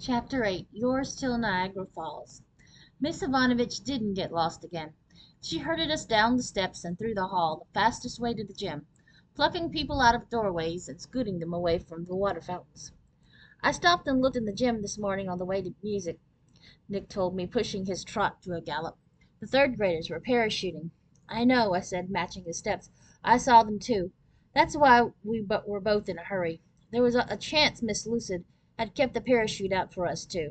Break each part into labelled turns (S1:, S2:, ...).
S1: Chapter 8. Yours till Niagara Falls. Miss Ivanovich didn't get lost again. She herded us down the steps and through the hall, the fastest way to the gym, plucking people out of doorways and scooting them away from the water fountains. I stopped and looked in the gym this morning on the way to music, Nick told me, pushing his trot to a gallop. The third graders were parachuting. I know, I said, matching his steps. I saw them too. That's why were both in a hurry. There was a chance Miss Lucid had kept the parachute out for us too.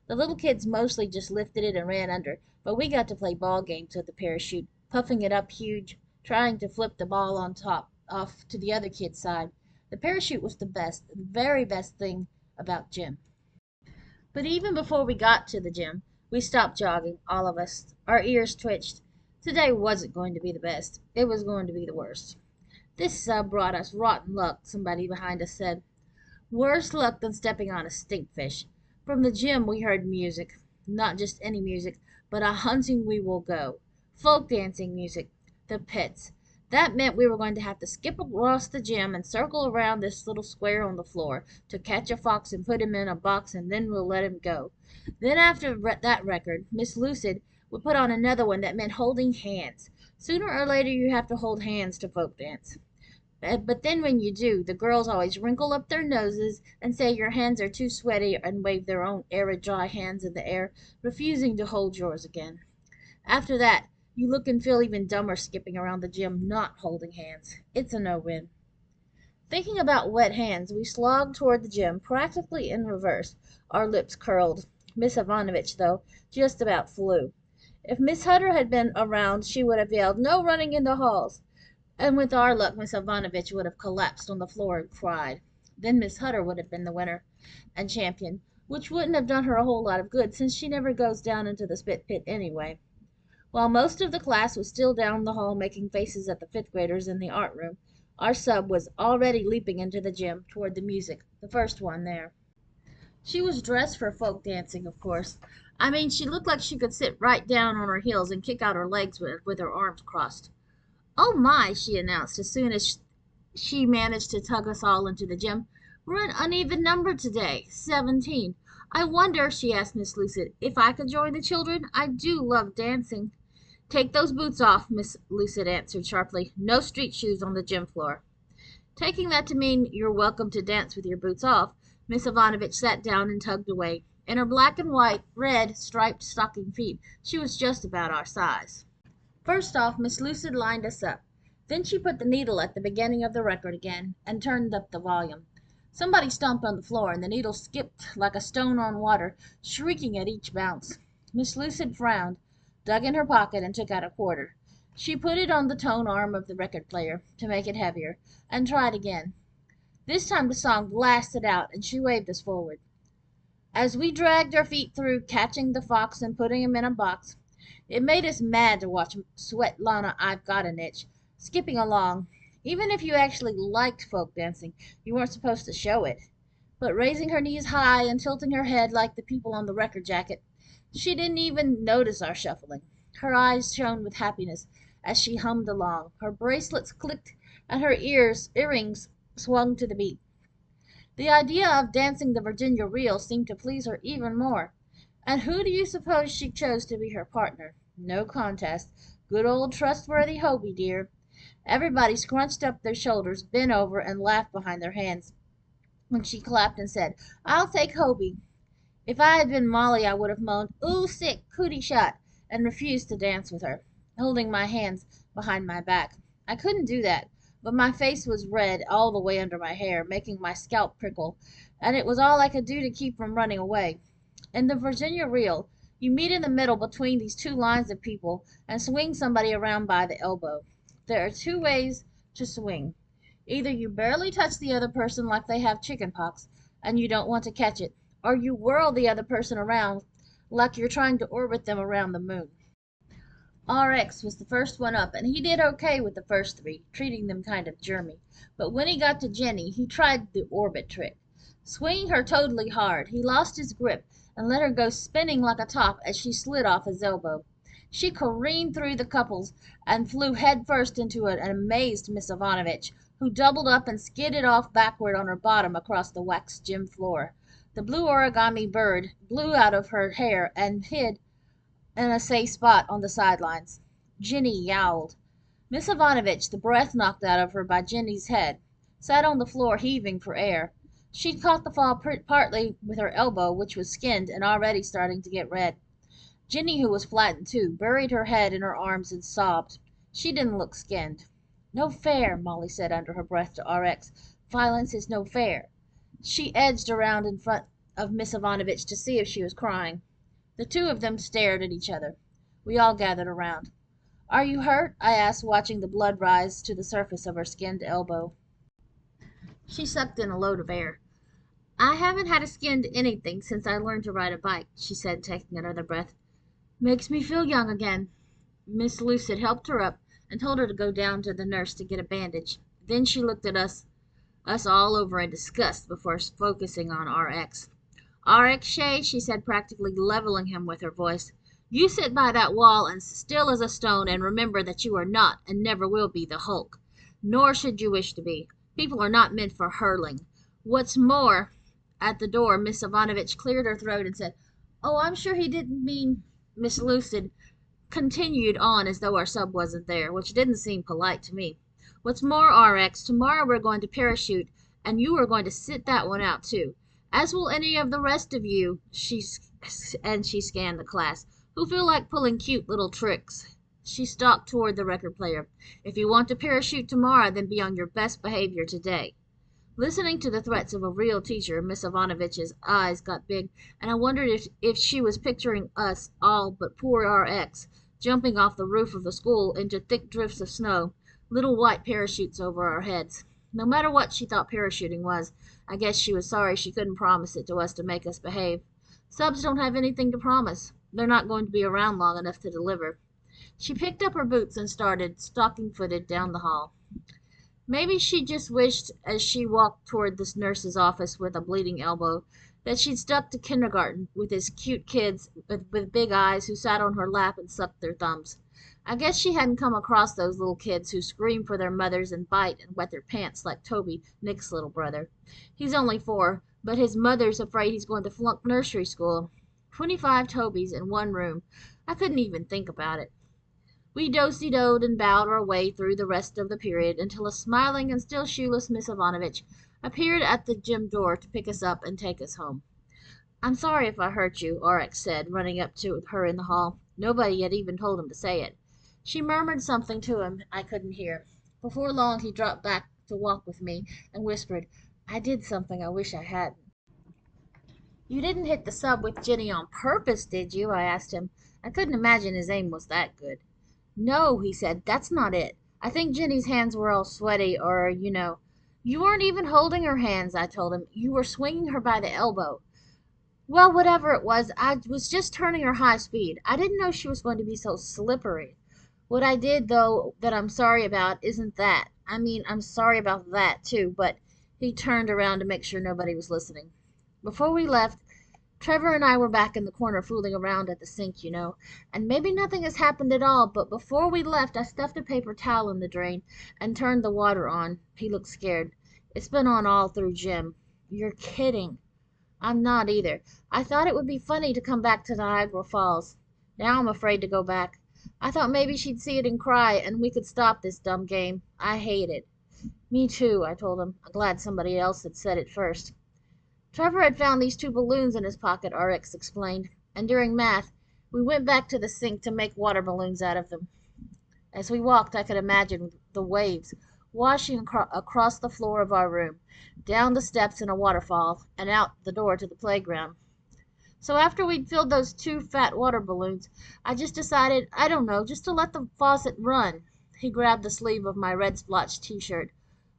S1: The little kids mostly just lifted it and ran under, but we got to play ball games with the parachute, puffing it up huge, trying to flip the ball on top off to the other kid's side. The parachute was the very best thing about gym. But even before we got to the gym, we stopped jogging, all of us. Our ears twitched. Today wasn't going to be the best. It was going to be the worst. This sub brought us rotten luck, somebody behind us said. Worse luck than stepping on a stinkfish. From the gym we heard music. Not just any music, but a hunting we will go. Folk dancing music. The pits. That meant we were going to have to skip across the gym and circle around this little square on the floor to catch a fox and put him in a box, and then we'll let him go. Then after that record, Miss Lucid would put on another one that meant holding hands. Sooner or later you have to hold hands to folk dance. But then when you do, the girls always wrinkle up their noses and say your hands are too sweaty and wave their own arid, dry hands in the air, refusing to hold yours again. After that, you look and feel even dumber skipping around the gym not holding hands. It's a no-win. Thinking about wet hands, we slogged toward the gym, practically in reverse, our lips curled. Miss Ivanovich, though, just about flew. If Miss Hutter had been around, she would have yelled, "No running in the halls!" And with our luck, Miss Ivanovich would have collapsed on the floor and cried. Then Miss Hutter would have been the winner and champion, which wouldn't have done her a whole lot of good, since she never goes down into the spit pit anyway. While most of the class was still down the hall making faces at the fifth graders in the art room, our sub was already leaping into the gym toward the music, the first one there. She was dressed for folk dancing, of course. I mean, she looked like she could sit right down on her heels and kick out her legs with her arms crossed. "Oh my!" she announced as soon as she managed to tug us all into the gym. "We're an uneven number today, 17. I wonder," she asked Miss Lucid, "if I could join the children? I do love dancing." "Take those boots off," Miss Lucid answered sharply. "No street shoes on the gym floor." Taking that to mean you're welcome to dance with your boots off, Miss Ivanovich sat down and tugged away. In her black and white, red, striped stocking feet, she was just about our size. First off, Miss Lucid lined us up. Then she put the needle at the beginning of the record again and turned up the volume. Somebody stomped on the floor, and the needle skipped like a stone on water, shrieking at each bounce. Miss Lucid frowned, dug in her pocket, and took out a quarter. She put it on the tone arm of the record player to make it heavier, and tried again. This time the song blasted out, and she waved us forward. As we dragged our feet through catching the fox and putting him in a box, it made us mad to watch Svetlana I've Got an Itch skipping along. Even if you actually liked folk dancing, you weren't supposed to show it. But raising her knees high and tilting her head like the people on the record jacket, she didn't even notice our shuffling. Her eyes shone with happiness as she hummed along. Her bracelets clicked and her earrings swung to the beat. The idea of dancing the Virginia reel seemed to please her even more. And who do you suppose she chose to be her partner? No contest. Good old trustworthy Hobie, dear. Everybody scrunched up their shoulders, bent over, and laughed behind their hands when she clapped and said, "I'll take Hobie." If I had been Molly, I would have moaned, "Ooh, sick, cootie shot," and refused to dance with her, holding my hands behind my back. I couldn't do that, but my face was red all the way under my hair, making my scalp prickle, and it was all I could do to keep from running away. In the Virginia reel, you meet in the middle between these two lines of people and swing somebody around by the elbow. There are two ways to swing. Either you barely touch the other person like they have chicken pox and you don't want to catch it, or you whirl the other person around like you're trying to orbit them around the moon. RX was the first one up, and he did okay with the first three, treating them kind of germy. But when he got to Jenny, he tried the orbit trick. Swinging her totally hard, he lost his grip and let her go spinning like a top as she slid off his elbow. She careened through the couples and flew head first into an amazed Miss Ivanovich, who doubled up and skidded off backward on her bottom across the waxed gym floor. The blue origami bird blew out of her hair and hid in a safe spot on the sidelines. Ginny yowled. Miss Ivanovich, the breath knocked out of her by Ginny's head, sat on the floor heaving for air. She'd caught the fall partly with her elbow, which was skinned and already starting to get red. Ginny, who was flattened too, buried her head in her arms and sobbed. She didn't look skinned. "No fair," Molly said under her breath to RX. "Violence is no fair." She edged around in front of Miss Ivanovich to see if she was crying. The two of them stared at each other. We all gathered around. "Are you hurt?" I asked, watching the blood rise to the surface of her skinned elbow. She sucked in a load of air. "I haven't had a skinned anything since I learned to ride a bike," she said, taking another breath. "Makes me feel young again." Miss Lucid helped her up and told her to go down to the nurse to get a bandage. Then she looked at us all over in disgust before focusing on RX. "RX Shay," she said, practically leveling him with her voice, "you sit by that wall and still as a stone and remember that you are not and never will be the Hulk. Nor should you wish to be. People are not meant for hurling. What's more," at the door Miss Ivanovich cleared her throat and said, "Oh, I'm sure he didn't mean—" Miss Lucid continued on as though our sub wasn't there, which didn't seem polite to me. "What's more, RX, tomorrow we're going to parachute, and you are going to sit that one out too. As will any of the rest of you," she scanned the class, "who feel like pulling cute little tricks." She stalked toward the record player. "If you want to parachute tomorrow, then be on your best behavior today." Listening to the threats of a real teacher, Miss Ivanovich's eyes got big, and I wondered if she was picturing us all but poor RX jumping off the roof of the school into thick drifts of snow, little white parachutes over our heads. No matter what she thought parachuting was, I guess she was sorry she couldn't promise it to us to make us behave. Subs don't have anything to promise. They're not going to be around long enough to deliver. She picked up her boots and started, stocking-footed, down the hall. Maybe she just wished, as she walked toward the nurse's office with a bleeding elbow, that she'd stuck to kindergarten with his cute kids with big eyes who sat on her lap and sucked their thumbs. I guess she hadn't come across those little kids who scream for their mothers and bite and wet their pants like Toby, Nick's little brother. He's only 4, but his mother's afraid he's going to flunk nursery school. 25 Tobys in one room. I couldn't even think about it. We do-si-doed and bowed our way through the rest of the period until a smiling and still shoeless Miss Ivanovich appeared at the gym door to pick us up and take us home. "I'm sorry if I hurt you," RX said, running up to her in the hall. Nobody had even told him to say it. She murmured something to him I couldn't hear. Before long he dropped back to walk with me and whispered, "I did something I wish I hadn't." "You didn't hit the sub with Jenny on purpose, did you?" I asked him. I couldn't imagine his aim was that good. "No," he said, "that's not it. I think Jenny's hands were all sweaty, or, you know." "You weren't even holding her hands," I told him. "You were swinging her by the elbow." "Well, whatever it was, I was just turning her high speed. I didn't know she was going to be so slippery. What I did, though, that I'm sorry about, isn't that. I mean, I'm sorry about that, too, but—" He turned around to make sure nobody was listening. "Before we left, Trevor and I were back in the corner fooling around at the sink, you know, and maybe nothing has happened at all, but before we left I stuffed a paper towel in the drain and turned the water on." He looked scared. "It's been on all through gym." "You're kidding." "I'm not either. I thought it would be funny to come back to Niagara Falls. Now I'm afraid to go back. I thought maybe she'd see it and cry, and we could stop this dumb game. I hate it." "Me too," I told him. I'm glad somebody else had said it first. "Trevor had found these 2 balloons in his pocket," RX explained, "and during math, we went back to the sink to make water balloons out of them." As we walked, I could imagine the waves washing across the floor of our room, down the steps in a waterfall, and out the door to the playground. So after we'd filled those 2 fat water balloons, I just decided, I don't know, just to let the faucet run. He grabbed the sleeve of my red splotched t-shirt.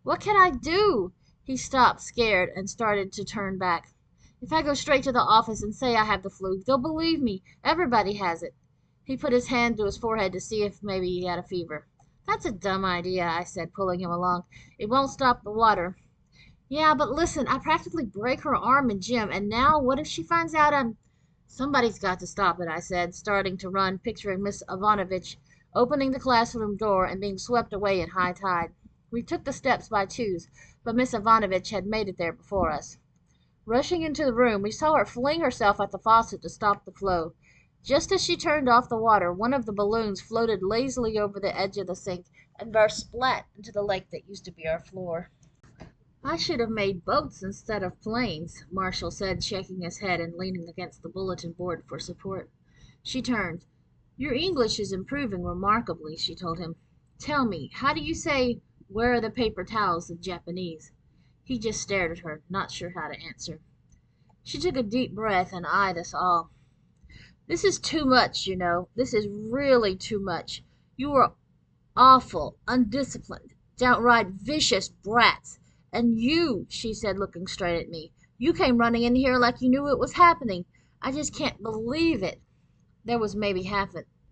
S1: "What can I do?" He stopped, scared, and started to turn back. "If I go straight to the office and say I have the flu, they'll believe me. Everybody has it." He put his hand to his forehead to see if maybe he had a fever. "That's a dumb idea," I said, pulling him along. "It won't stop the water." "Yeah, but listen, I practically break her arm in gym, and now what if she finds out I'm—" "Somebody's got to stop it," I said, starting to run, picturing Miss Ivanovich opening the classroom door and being swept away in high tide. We took the steps by twos, but Miss Ivanovich had made it there before us. Rushing into the room, we saw her fling herself at the faucet to stop the flow. Just as she turned off the water, one of the balloons floated lazily over the edge of the sink and burst splat into the lake that used to be our floor. "I should have made boats instead of planes," Marshall said, shaking his head and leaning against the bulletin board for support. She turned. "Your English is improving remarkably," she told him. "Tell me, how do you say 'where are the paper towels' in Japanese?" He just stared at her, not sure how to answer. She took a deep breath and eyed us all. "This is too much, you know. This is really too much. You are awful, undisciplined, downright vicious brats. And you," she said, looking straight at me, "you came running in here like you knew it was happening. I just can't believe it." There was maybe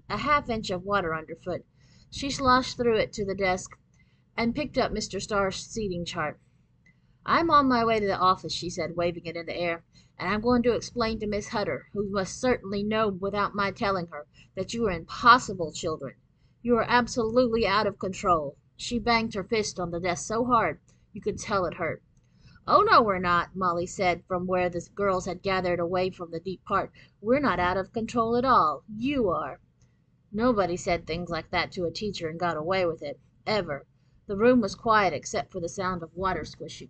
S1: a half inch of water underfoot. She sloshed through it to the desk and picked up Mr. Starr's seating chart. "I'm on my way to the office," she said, waving it in the air, "and I'm going to explain to Miss Hutter, who must certainly know without my telling her, that you are impossible children. You are absolutely out of control." She banged her fist on the desk so hard you could tell it hurt. "Oh, no, we're not," Molly said from where the girls had gathered away from the deep part. "We're not out of control at all. You are." Nobody said things like that to a teacher and got away with it, ever. The room was quiet except for the sound of water squishing.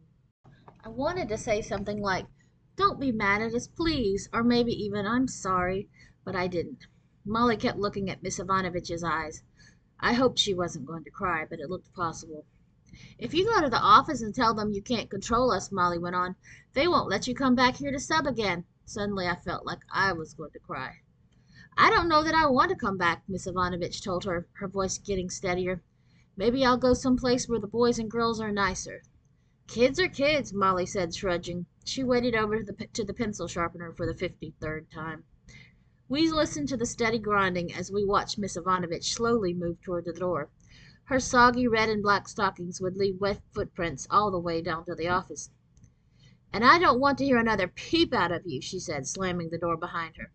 S1: I wanted to say something like, "Don't be mad at us, please," or maybe even, "I'm sorry," but I didn't. Molly kept looking at Miss Ivanovich's eyes. I hoped she wasn't going to cry, but it looked possible. "If you go to the office and tell them you can't control us," Molly went on, "they won't let you come back here to sub again." Suddenly I felt like I was going to cry. "I don't know that I want to come back," Miss Ivanovich told her, her voice getting steadier. "Maybe I'll go someplace where the boys and girls are nicer." "Kids are kids," Molly said, shrugging. She waded over to the pencil sharpener for the 53rd time. We listened to the steady grinding as we watched Miss Ivanovich slowly move toward the door. Her soggy red and black stockings would leave wet footprints all the way down to the office. "And I don't want to hear another peep out of you," she said, slamming the door behind her.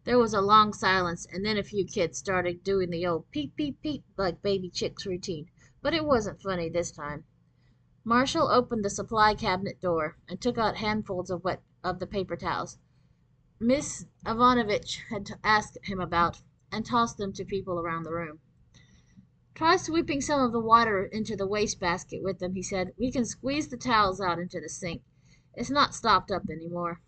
S1: There was a long silence, and then a few kids started doing the old peep, peep, peep like baby chicks routine, but it wasn't funny this time. Marshall opened the supply cabinet door and took out handfuls of the paper towels Miss Ivanovich had asked him about, and tossed them to people around the room. "Try sweeping some of the water into the waste basket with them," he said. "We can squeeze the towels out into the sink. It's not stopped up any more."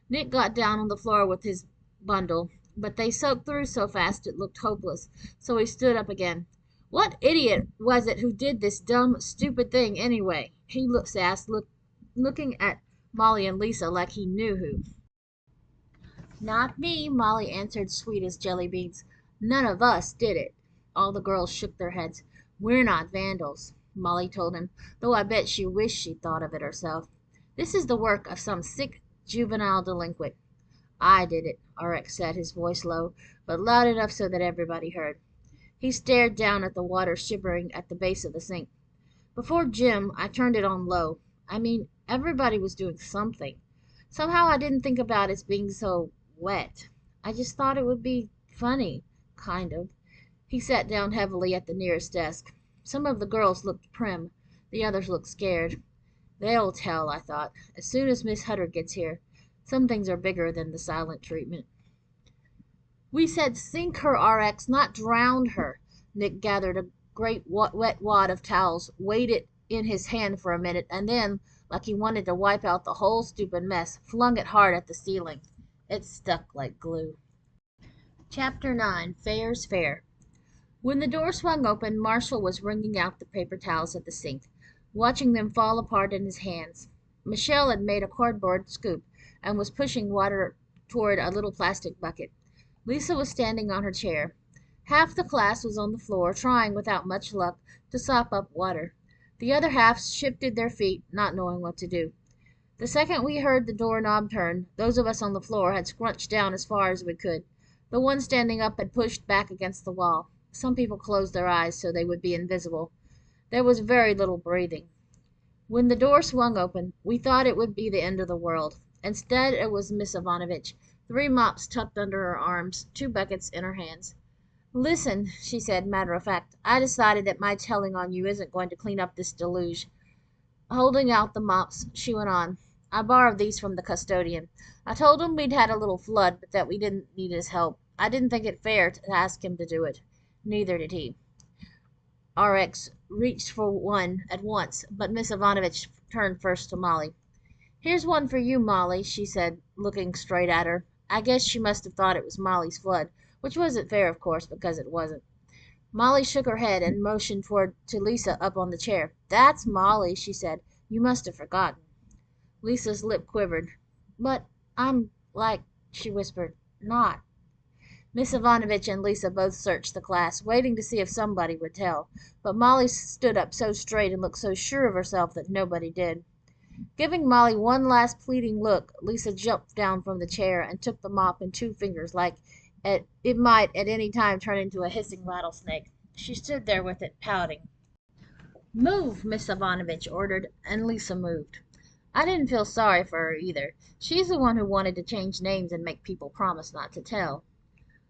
S1: Nick got down on the floor with his bundle, but they soaked through so fast it looked hopeless, so he stood up again. "What idiot was it who did this dumb, stupid thing, anyway?" he asked, looking at Molly and Lisa like he knew who. "Not me," Molly answered, sweet as jelly beans. "None of us did it." All the girls shook their heads. "We're not vandals," Molly told him, though I bet she wished she'd thought of it herself. "This is the work of some sick juvenile delinquent." "I did it," RX said, his voice low, but loud enough so that everybody heard. He stared down at the water shivering at the base of the sink. "Before Jim, I turned it on low. I mean, everybody was doing something. Somehow I didn't think about its being so wet. I just thought it would be funny, kind of." He sat down heavily at the nearest desk. Some of the girls looked prim. The others looked scared. "They'll tell," I thought, "as soon as Miss Hutter gets here. Some things are bigger than the silent treatment." "We said sink her, RX, not drown her." Nick gathered a great wet wad of towels, weighed it in his hand for a minute, and then, like he wanted to wipe out the whole stupid mess, flung it hard at the ceiling. It stuck like glue. Chapter 9. Fair's Fair. When the door swung open, Marshall was wringing out the paper towels at the sink, watching them fall apart in his hands. Michelle had made a cardboard scoop and was pushing water toward a little plastic bucket. Lisa was standing on her chair. Half the class was on the floor, trying, without much luck, to sop up water. The other half shifted their feet, not knowing what to do. The second we heard the doorknob turn, those of us on the floor had scrunched down as far as we could. The one standing up had pushed back against the wall. Some people closed their eyes so they would be invisible. There was very little breathing. When the door swung open, we thought it would be the end of the world. Instead, it was Miss Ivanovich, 3 mops tucked under her arms, 2 buckets in her hands. "Listen," she said, matter of fact, "I decided that my telling on you isn't going to clean up this deluge." Holding out the mops, she went on. I borrowed these from the custodian. I told him we'd had a little flood, but that we didn't need his help. I didn't think it fair to ask him to do it. Neither did he. RX reached for one at once, but Miss Ivanovich turned first to Molly. "Here's one for you, Molly," she said, looking straight at her. I guess she must have thought it was Molly's flood, which wasn't fair, of course, because it wasn't. Molly shook her head and motioned to Lisa up on the chair. "That's Molly," she said. "You must have forgotten." Lisa's lip quivered. "But I'm like," she whispered, "not." Miss Ivanovich and Lisa both searched the class, waiting to see if somebody would tell, but Molly stood up so straight and looked so sure of herself that nobody did. Giving Molly one last pleading look, Lisa jumped down from the chair and took the mop in two fingers like it might at any time turn into a hissing rattlesnake. She stood there with it, pouting. "Move," Miss Ivanovich ordered, and Lisa moved. I didn't feel sorry for her either. She's the one who wanted to change names and make people promise not to tell.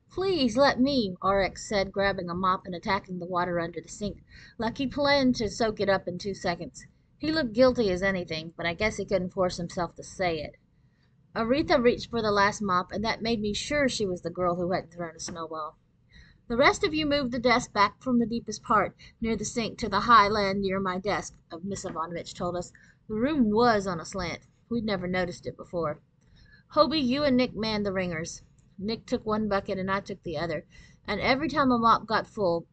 S1: "Please let me," RX said, grabbing a mop and attacking the water under the sink, like he planned to soak it up in 2 seconds. He looked guilty as anything, but I guess he couldn't force himself to say it. Aretha reached for the last mop, and that made me sure she was the girl who hadn't thrown a snowball. "The rest of you move the desk back from the deepest part, near the sink, to the high land near my desk," Miss Ivanovich told us. The room was on a slant. We'd never noticed it before. "Hobie, you and Nick man the ringers." Nick took one bucket and I took the other, and every time a mop got full,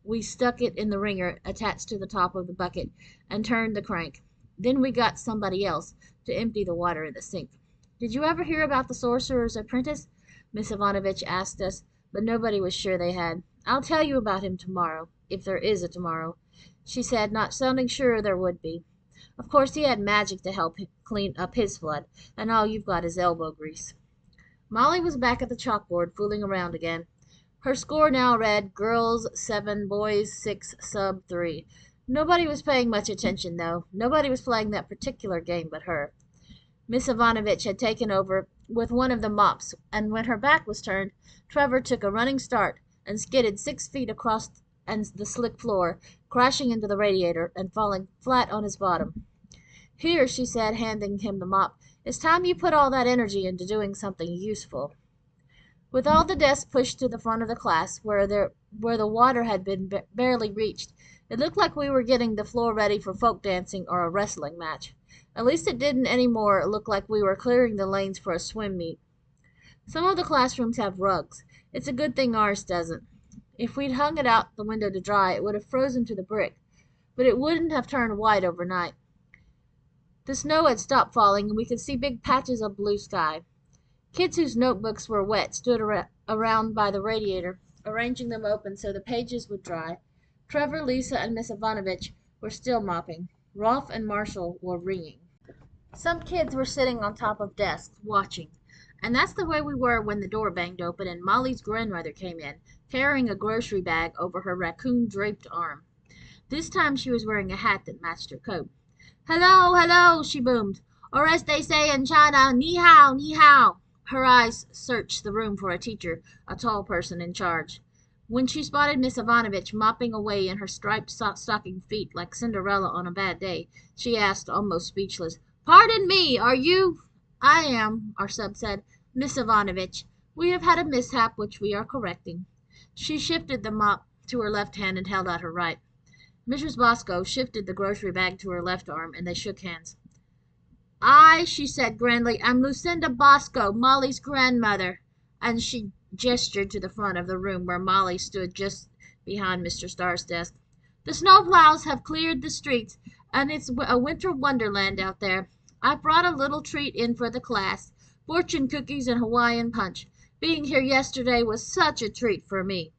S1: we stuck it in the wringer attached to the top of the bucket and turned the crank. Then we got somebody else to empty the water in the sink. "Did you ever hear about the sorcerer's apprentice?" Miss Ivanovich asked us, but nobody was sure they had. "I'll tell you about him tomorrow, if there is a tomorrow," she said, not sounding sure there would be. "Of course he had magic to help clean up his flood, and all you've got is elbow grease." Molly was back at the chalkboard, fooling around again. Her score now read girls 7, boys 6, sub 3. Nobody was paying much attention, though. Nobody was playing that particular game but her. Miss Ivanovich had taken over with one of the mops, and when her back was turned, Trevor took a running start and skidded 6 feet across the slick floor, crashing into the radiator and falling flat on his bottom. "Here," she said, handing him the mop. "It's time you put all that energy into doing something useful." With all the desks pushed to the front of the class, where the water had been barely reached, it looked like we were getting the floor ready for folk dancing or a wrestling match. At least it didn't any more look like we were clearing the lanes for a swim meet. Some of the classrooms have rugs. It's a good thing ours doesn't. If we'd hung it out the window to dry, it would have frozen to the brick, but it wouldn't have turned white overnight. The snow had stopped falling, and we could see big patches of blue sky. Kids whose notebooks were wet stood around by the radiator, arranging them open so the pages would dry. Trevor, Lisa, and Miss Ivanovich were still mopping. Rolf and Marshall were ringing. Some kids were sitting on top of desks, watching. And that's the way we were when the door banged open and Molly's grandmother came in, carrying a grocery bag over her raccoon-draped arm. This time she was wearing a hat that matched her coat. "Hello, hello," she boomed. "Or as they say in China, ni hao, ni hao." Her eyes searched the room for a teacher, a tall person in charge. When she spotted Miss Ivanovich mopping away in her striped stocking feet like Cinderella on a bad day, she asked, almost speechless, "Pardon me, are you—" "I am," our sub said. "Miss Ivanovich. We have had a mishap which we are correcting." She shifted the mop to her left hand and held out her right. Mrs. Bosco shifted the grocery bag to her left arm, and they shook hands. "I," she said grandly, "am Lucinda Bosco, Molly's grandmother," and she gestured to the front of the room where Molly stood just behind Mr. Starr's desk. "The snowplows have cleared the streets, and it's a winter wonderland out there. I've brought a little treat in for the class, fortune cookies and Hawaiian punch. Being here yesterday was such a treat for me."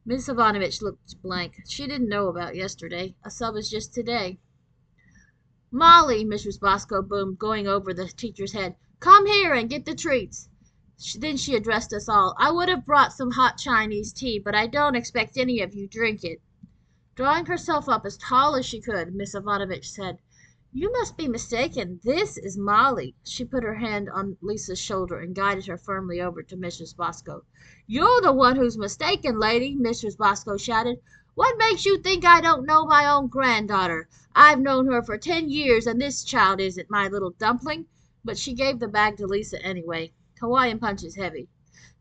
S1: Miss Ivanovich looked blank. She didn't know about yesterday. A sub was just today. "Molly," Mrs. Bosco boomed, going over the teacher's head, "come here and get the treats." Then she addressed us all. "I would have brought some hot Chinese tea, but I don't expect any of you drink it." Drawing herself up as tall as she could, Miss Ivanovich said, "You must be mistaken. This is Molly." She put her hand on Lisa's shoulder and guided her firmly over to Mrs. Bosco. "You're the one who's mistaken, lady," Mrs. Bosco shouted. "What makes you think I don't know my own granddaughter? I've known her for 10 years, and this child isn't, my little dumpling. but she gave the bag to Lisa anyway. Hawaiian punch is heavy.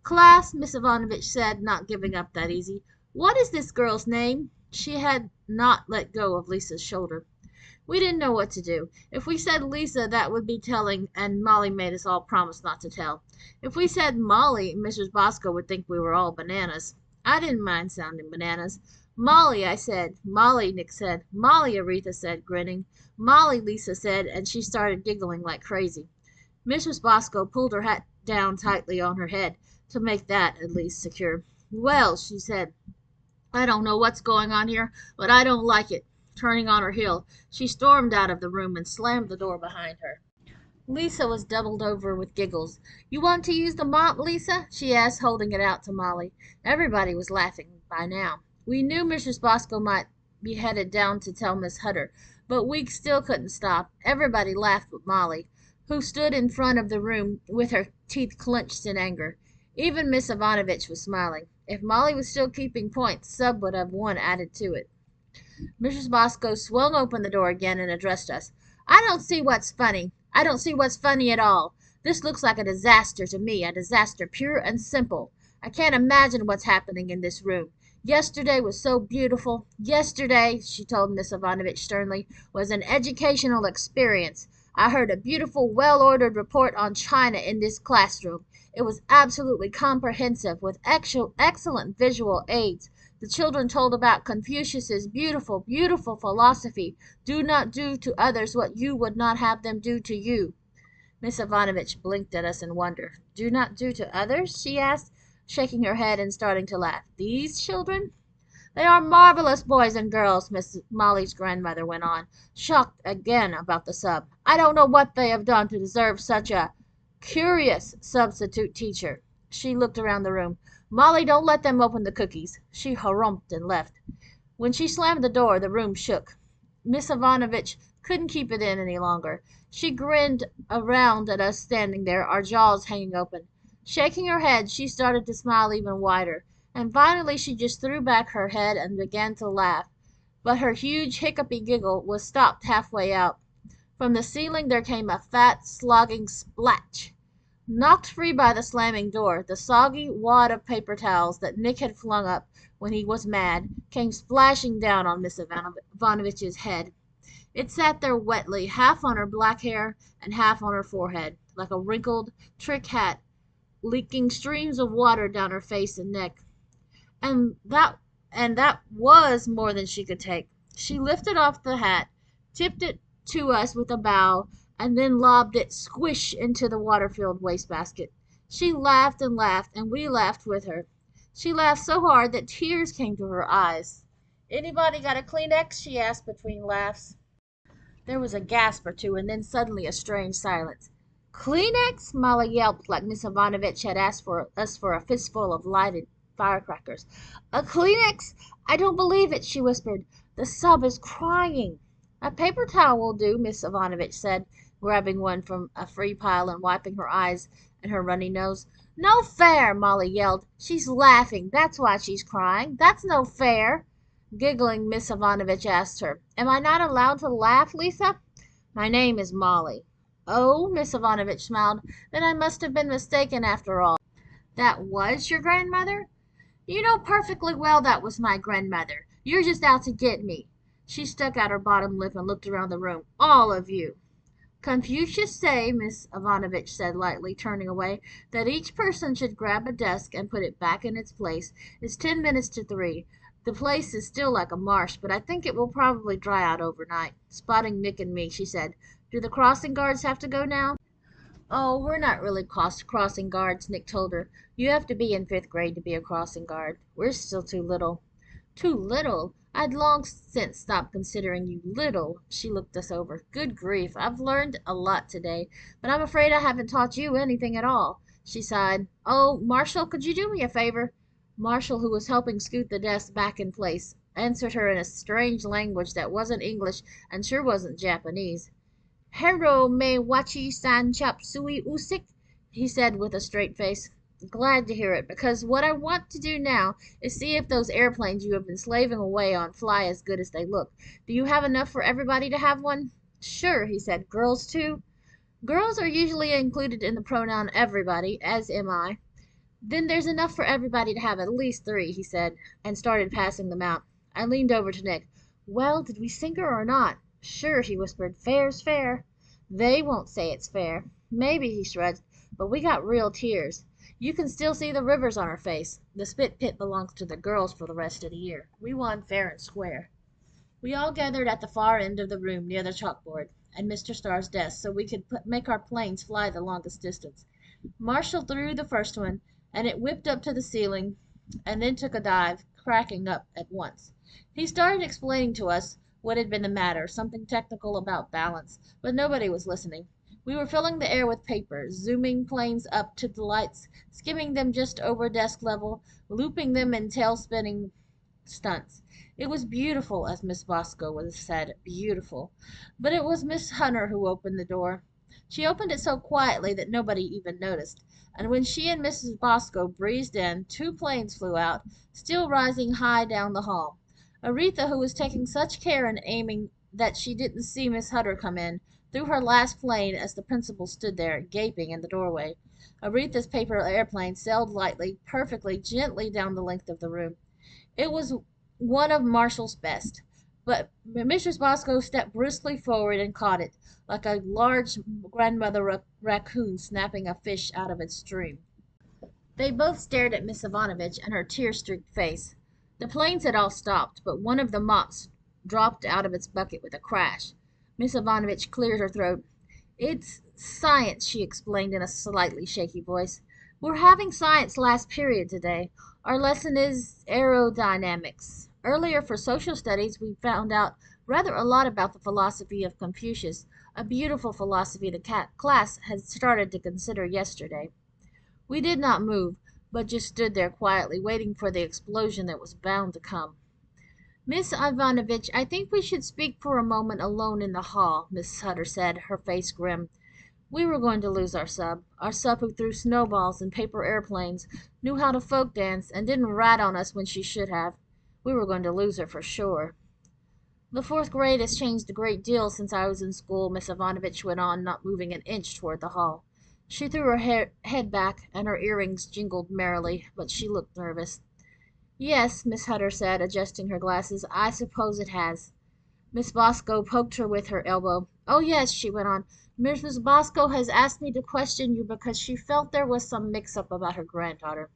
S1: Class, Miss Ivanovich said, not giving up that easy. What is this girl's name? She had not let go of Lisa's shoulder. We didn't know what to do. If we said Lisa, that would be telling, and Molly made us all promise not to tell. If we said Molly, Mrs. Bosco would think we were all bananas. I didn't mind sounding bananas. Molly, I said. Molly, Nick said. Molly, Aretha said, grinning. Molly, Lisa said, and she started giggling like crazy. Mrs. Bosco pulled her hat down tightly on her head to make that, at least, secure. Well, she said, I don't know what's going on here, but I don't like it. Turning on her heel, she stormed out of the room and slammed the door behind her. Lisa was doubled over with giggles. You want to use the mop, Lisa? She asked, holding it out to Molly. Everybody was laughing by now. We knew Mrs. Bosco might be headed down to tell Miss Hutter, but we still couldn't stop. Everybody laughed but Molly, who stood in front of the room with her teeth clenched in anger. Even Miss Ivanovich was smiling. If Molly was still keeping point, Sub would have one added to it. Mrs. Bosco swung open the door again and addressed us. I don't see what's funny. I don't see what's funny at all. This looks like a disaster to me, a disaster pure and simple. I can't imagine what's happening in this room. Yesterday was so beautiful. Yesterday, she told Miss Ivanovich sternly, was an educational experience. I heard a beautiful, well-ordered report on China in this classroom. It was absolutely comprehensive, with excellent visual aids. The children told about Confucius's beautiful, beautiful philosophy. Do not do to others what you would not have them do to you. Miss Ivanovich blinked at us in wonder. Do not do to others? She asked, shaking her head and starting to laugh. These children? They are marvelous boys and girls, Miss Molly's grandmother went on, shocked again about the sub. I don't know what they have done to deserve such a curious substitute teacher. She looked around the room. Molly, don't let them open the cookies. She harumphed and left. When she slammed the door, the room shook. Miss Ivanovich couldn't keep it in any longer. She grinned around at us standing there, our jaws hanging open. Shaking her head, she started to smile even wider, and finally she just threw back her head and began to laugh. But her huge hiccupy giggle was stopped halfway out. From the ceiling there came a fat, slogging splatch. Knocked free by the slamming door, the soggy wad of paper towels that Nick had flung up when he was mad came splashing down on Miss Ivanovich's head. It sat there wetly, half on her black hair and half on her forehead, like a wrinkled trick hat, leaking streams of water down her face and neck. And that was more than she could take. She lifted off the hat, tipped it to us with a bow, and then lobbed it squish into the water-filled wastebasket. She laughed and laughed, and we laughed with her. She laughed so hard that tears came to her eyes. Anybody got a Kleenex? She asked between laughs. There was a gasp or two, and then suddenly a strange silence. Kleenex? Molly yelped like Miss Ivanovich had asked for us for a fistful of lighted firecrackers. A Kleenex? I don't believe it, she whispered. The sub is crying. A paper towel will do, Miss Ivanovich said, grabbing one from a free pile and wiping her eyes and her runny nose. No fair, Molly yelled. She's laughing. That's why she's crying. That's no fair. Giggling, Miss Ivanovich asked her, Am I not allowed to laugh, Lisa? My name is Molly. Oh, Miss Ivanovich smiled. Then I must have been mistaken after all. That was your grandmother? You know perfectly well that was my grandmother. You're just out to get me. She stuck out her bottom lip and looked around the room. All of you. Confucius say, Miss Ivanovich said lightly, turning away, that each person should grab a desk and put it back in its place. It's 10 minutes to 3. The place is still like a marsh, but I think it will probably dry out overnight. Spotting Nick and me, she said, Do the crossing guards have to go now? Oh, we're not really crossing guards, Nick told her. You have to be in 5th grade to be a crossing guard. We're still too little. Too little? I'd long since stopped considering you little. She looked us over. Good grief, I've learned a lot today, but I'm afraid I haven't taught you anything at all. She sighed. Oh, Marshall, could you do me a favor? Marshall, who was helping scoot the desk back in place, answered her in a strange language that wasn't English and sure wasn't Japanese. Hero me wachi san chop sui usik, he said with a straight face. Glad to hear it, because what I want to do now is see if those airplanes you have been slaving away on fly as good as they look. Do you have enough for everybody to have one? Sure, he said. Girls too? Girls are usually included in the pronoun everybody, as am I. Then there's enough for everybody to have at least three, he said, and started passing them out. I leaned over to Nick. Well, did we sink her or not? Sure, he whispered. Fair's fair. They won't say it's fair. Maybe, he shrugged, but we got real tears. You can still see the rivers on her face. The spit pit belongs to the girls for the rest of the year. We won fair and square. We all gathered at the far end of the room near the chalkboard and Mr. Starr's desk so we could make our planes fly the longest distance. Marshall threw the first one, and it whipped up to the ceiling and then took a dive, cracking up at once. He started explaining to us what had been the matter, something technical about balance, but nobody was listening. We were filling the air with paper, zooming planes up to the lights, skimming them just over desk level, looping them in tail-spinning stunts. It was beautiful, as Miss Bosco would have said, beautiful. But it was Miss Hunter who opened the door. She opened it so quietly that nobody even noticed, and when she and Mrs. Bosco breezed in, two planes flew out, still rising high down the hall. Aretha, who was taking such care in aiming that she didn't see Miss Hunter come in, threw her last plane as the principal stood there, gaping in the doorway. Aretha's paper airplane sailed lightly, perfectly, gently down the length of the room. It was one of Marshall's best, but Mrs. Bosco stepped briskly forward and caught it, like a large grandmother raccoon snapping a fish out of its stream. They both stared at Miss Ivanovich and her tear-streaked face. The planes had all stopped, but one of the mops dropped out of its bucket with a crash. Miss Ivanovich cleared her throat. It's science, she explained in a slightly shaky voice. We're having science last period today. Our lesson is aerodynamics. Earlier for social studies, we found out rather a lot about the philosophy of Confucius, a beautiful philosophy the class had started to consider yesterday. We did not move, but just stood there quietly, waiting for the explosion that was bound to come. Miss Ivanovich, I think we should speak for a moment alone in the hall, Miss Hutter said, her face grim. We were going to lose our sub who threw snowballs and paper airplanes, knew how to folk dance, and didn't rat on us when she should have. We were going to lose her for sure. The fourth grade has changed a great deal since I was in school, Miss Ivanovich went on, not moving an inch toward the hall. She threw her head back, and her earrings jingled merrily, but she looked nervous. Yes, Miss Hutter said, adjusting her glasses, I suppose it has. Miss Bosco poked her with her elbow. Oh, yes, she went on. Mrs. Bosco has asked me to question you because she felt there was some mix-up about her granddaughter.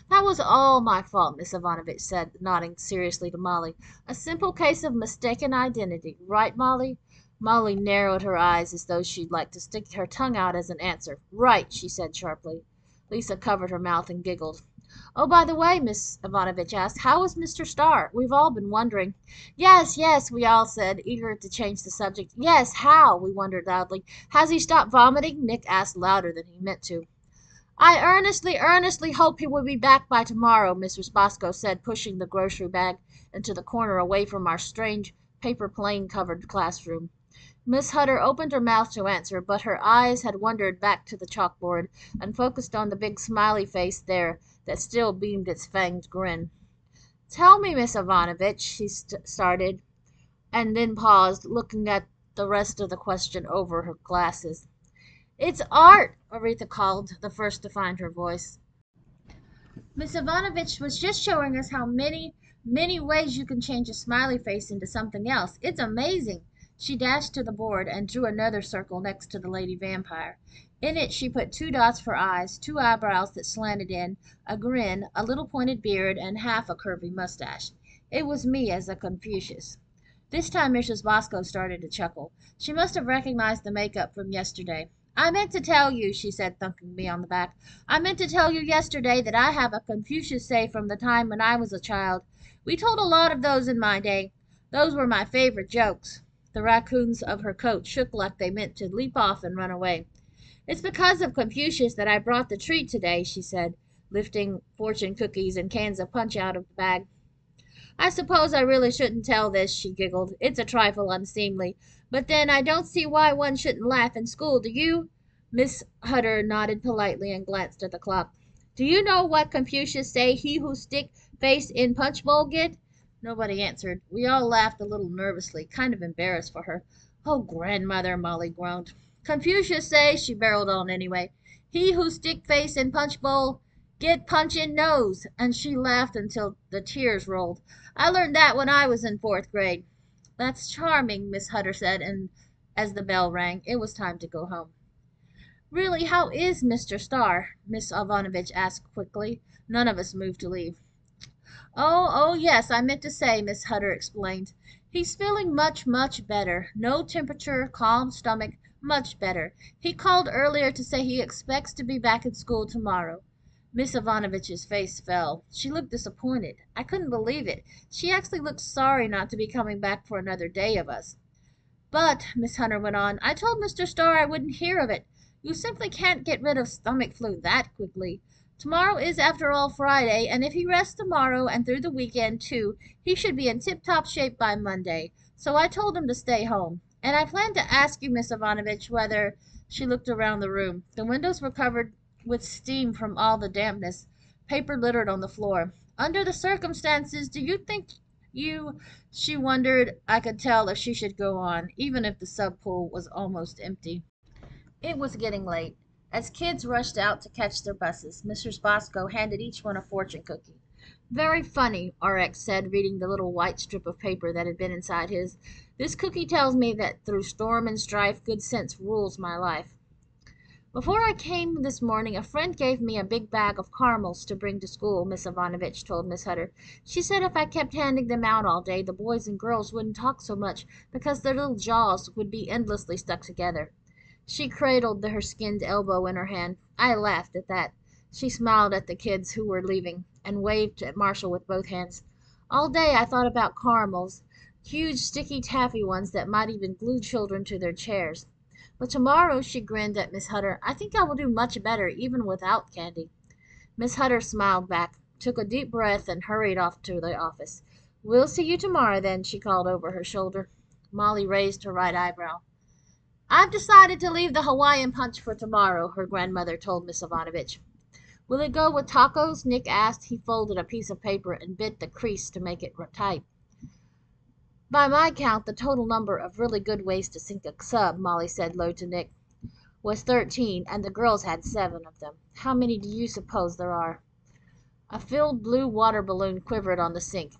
S1: That was all my fault, Miss Ivanovich said, nodding seriously to Molly. A simple case of mistaken identity. Right, Molly? Molly narrowed her eyes as though she'd like to stick her tongue out as an answer. Right, she said sharply. Lisa covered her mouth and giggled. Oh, by the way, Miss Ivanovich asked, how is Mr. Starr? We've all been wondering. Yes, yes, we all said, eager to change the subject. Yes, how? We wondered loudly. Has he stopped vomiting? Nick asked louder than he meant to. I earnestly hope he will be back by tomorrow, Mrs. Bosco said, pushing the grocery bag into the corner away from our strange paper plane-covered classroom. Miss Hutter opened her mouth to answer, but her eyes had wandered back to the chalkboard and focused on the big smiley face there that still beamed its fanged grin. Tell me, Miss Ivanovich, she started, and then paused, looking at the rest of the question over her glasses. It's art, Aretha called, the first to find her voice. Miss Ivanovich was just showing us how many ways you can change a smiley face into something else. It's amazing. She dashed to the board and drew another circle next to the lady vampire. In it she put two dots for eyes, two eyebrows that slanted in, a grin, a little pointed beard, and half a curvy mustache. It was me as a Confucius. This time Mrs. Bosco started to chuckle. She must have recognized the makeup from yesterday. I meant to tell you, she said, thunking me on the back. I meant to tell you yesterday that I have a Confucius say from the time when I was a child. We told a lot of those in my day. Those were my favorite jokes. The raccoons of her coat shook like they meant to leap off and run away. It's because of Confucius that I brought the treat today, she said, lifting fortune cookies and cans of punch out of the bag. I suppose I really shouldn't tell this, she giggled. It's a trifle unseemly. But then I don't see why one shouldn't laugh in school, do you? Miss Hutter nodded politely and glanced at the clock. Do you know what Confucius say he who stick face in punch bowl get? Nobody answered. We all laughed a little nervously, kind of embarrassed for her. Oh, grandmother, Molly groaned. Confucius say, she barreled on anyway, he who stick face in punch bowl, get punch in nose. And she laughed until the tears rolled. I learned that when I was in fourth grade. That's charming, Miss Hutter said, and as the bell rang, it was time to go home. Really, how is Mr. Starr? Miss Ivanovich asked quickly. None of us moved to leave. Oh, yes, I meant to say, Miss Hutter explained. He's feeling much better. No temperature, calm stomach, much better. He called earlier to say he expects to be back in school tomorrow. Miss Ivanovich's face fell. She looked disappointed. I couldn't believe it. She actually looked sorry not to be coming back for another day of us. But, Miss Hunter went on, I told Mr. Starr I wouldn't hear of it. You simply can't get rid of stomach flu that quickly. Tomorrow is, after all, Friday, and if he rests tomorrow and through the weekend, too, he should be in tip-top shape by Monday. So I told him to stay home. And I planned to ask you, Miss Ivanovich, whether— She looked around the room. The windows were covered with steam from all the dampness. Paper littered on the floor. Under the circumstances, do you think you— She wondered, I could tell, if she should go on, even if the sub-pool was almost empty. It was getting late. As kids rushed out to catch their buses, Mrs. Bosco handed each one a fortune cookie. Very funny, RX said, reading the little white strip of paper that had been inside his. This cookie tells me that through storm and strife, good sense rules my life. Before I came this morning, a friend gave me a big bag of caramels to bring to school, Miss Ivanovich told Miss Hutter. She said if I kept handing them out all day, the boys and girls wouldn't talk so much because their little jaws would be endlessly stuck together. She cradled her skinned elbow in her hand. I laughed at that. She smiled at the kids who were leaving, and waved at Marshall with both hands. All day I thought about caramels, huge sticky taffy ones that might even glue children to their chairs. But tomorrow, she grinned at Miss Hutter, I think I will do much better even without candy. Miss Hutter smiled back, took a deep breath, and hurried off to the office. We'll see you tomorrow, then, she called over her shoulder. Molly raised her right eyebrow. I've decided to leave the Hawaiian punch for tomorrow, her grandmother told Miss Ivanovich. Will it go with tacos? Nick asked. He folded a piece of paper and bit the crease to make it tight. By my count, the total number of really good ways to sink a sub, Molly said low to Nick, was 13, and the girls had 7 of them. How many do you suppose there are? A filled blue water balloon quivered on the sink.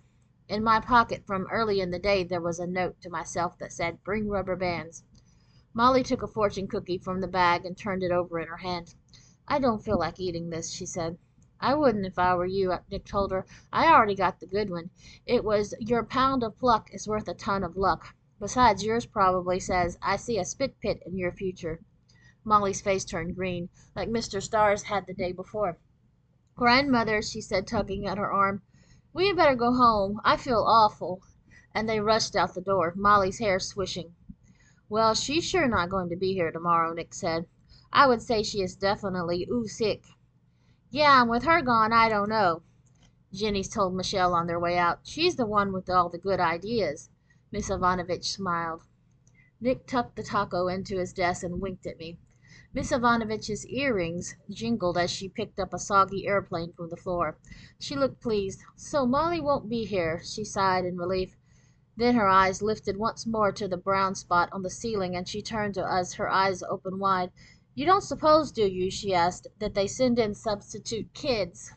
S1: In my pocket from early in the day there was a note to myself that said, Bring rubber bands. Molly took a fortune cookie from the bag and turned it over in her hand. I don't feel like eating this, she said. I wouldn't if I were you, Nick told her. I already got the good one. It was, your pound of pluck is worth a ton of luck. Besides, yours probably says, I see a spit pit in your future. Molly's face turned green, like Mr. Starr's had the day before. Grandmother, she said, tugging at her arm, we had better go home. I feel awful. And they rushed out the door, Molly's hair swishing. Well, she's sure not going to be here tomorrow, Nick said. I would say she is definitely sick. Yeah, and with her gone, I don't know. Jenny's told Michelle on their way out. She's the one with all the good ideas. Miss Ivanovich smiled. Nick tucked the taco into his desk and winked at me. Miss Ivanovich's earrings jingled as she picked up a soggy airplane from the floor. She looked pleased. So Molly won't be here, she sighed in relief. Then her eyes lifted once more to the brown spot on the ceiling, and she turned to us, her eyes open wide. You don't suppose, do you, she asked, that they send in substitute kids?